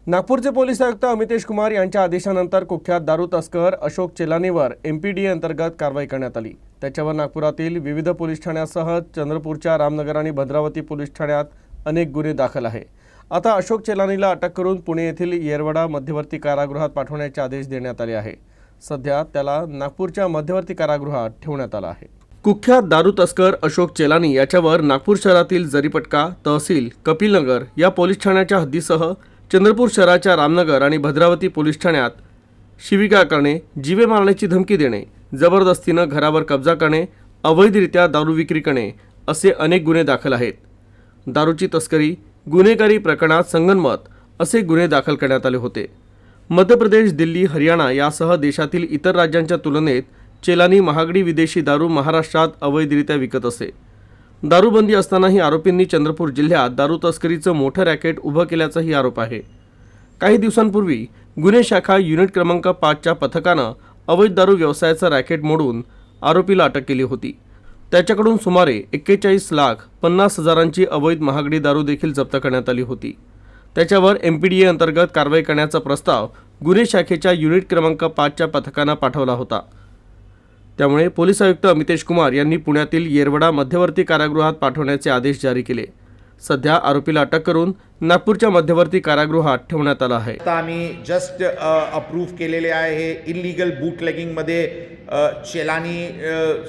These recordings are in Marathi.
नागपूरचे पोलीस आयुक्त अमितेश कुमार यांच्या आदेशानंतर कुख्यात दारू तस्कर अशोक चेलानीवर MPDA अंतर्गत कारवाई करण्यात आली। त्याच्यावर नागपुरातील विविध पोलीस ठाण्यासह चंद्रपूरच्या रामनगर आणि भद्रावती पोलीस ठाण्यात अनेक गुन्हे दाखल आहे। आता अशोक चेलानीला अटक करून पुणे येथील येरवडा मध्यवर्ती कारागृहात पाठवण्याचे आदेश देण्यात आले आहे। सध्या त्याला नागपूरच्या मध्यवर्ती कारागृहात ठेवण्यात आला आहे। कुख्यात दारू तस्कर अशोक चेलानी याच्यावर नागपूर शहरातील जरीपटका तहसील कपिलनगर या पोलीस ठाण्याच्या हद्दीसह चंद्रपूर शहराच्या रामनगर आणि भद्रावती पोलीस ठाण्यात शिवीगाळ करणे, जीवे मारण्याची धमकी देणे, जबरदस्तीने घरावर कब्जा करणे, अवैधरित्या दारू विक्री करणे असे अनेक गुन्हे दाखल आहेत। दारूची तस्करी, गुन्हेगारी प्रकरणात संगनमत असे गुन्हे दाखल करण्यात आले होते। मध्य प्रदेश, दिल्ली, हरियाणा यासह देशातील इतर राज्यांच्या तुलनेत चेलानी महागडी विदेशी दारू महाराष्ट्रात अवैधरित्या विकत असे। दारूबंदी असतानाही आरोपींनी चंद्रपूर जिल्ह्यात दारू तस्करीचं मोठं रॅकेट उभं केल्याचाही आरोप आहे। काही दिवसांपूर्वी गुन्हे शाखा युनिट क्रमांक 5च्या पथकानं अवैध दारू व्यवसायाचं रॅकेट मोडून आरोपीला अटक केली होती। त्याच्याकडून सुमारे 41,50,00,000ची अवैध महागडी दारू देखील जप्त करण्यात आली होती। त्याच्यावर MPDA अंतर्गत कारवाई करण्याचा प्रस्ताव गुन्हे शाखेच्या युनिट क्रमांक 5च्या पथकानं पाठवला होता। त्यामुळे पोलीस आयुक्त अमितेश कुमार यांनी पुण्यातील येरवडा मध्यवर्ती कारागृहात पाठवण्याचे आदेश जारी केले। सध्या आरोपीला अटक करून नागपूरच्या मध्यवर्ती कारागृहात ठेवण्यात आला आहे। आता आम्ही जस्ट अप्रूव्ह केलेले आहे हे इल्लीगल बूटलेगिंगमध्ये चेलानी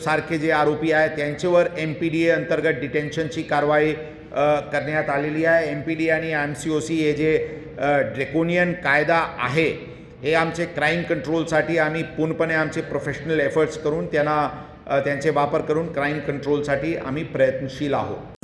सारखे जे आरोपी आहेत त्यांच्यावर MPDA अंतर्गत डिटेन्शनची कारवाई करण्यात आलेली आहे। MPDA आणि MCOC हे जे ड्रेकोनियन कायदा आहे हे आमचे क्राईम कंट्रोलसाठी आम्ही पूर्णपणे आमचे प्रोफेशनल एफर्ट्स करून त्यांचे वापर करून क्राईम कंट्रोलसाठी आम्ही प्रयत्नशील आहोत।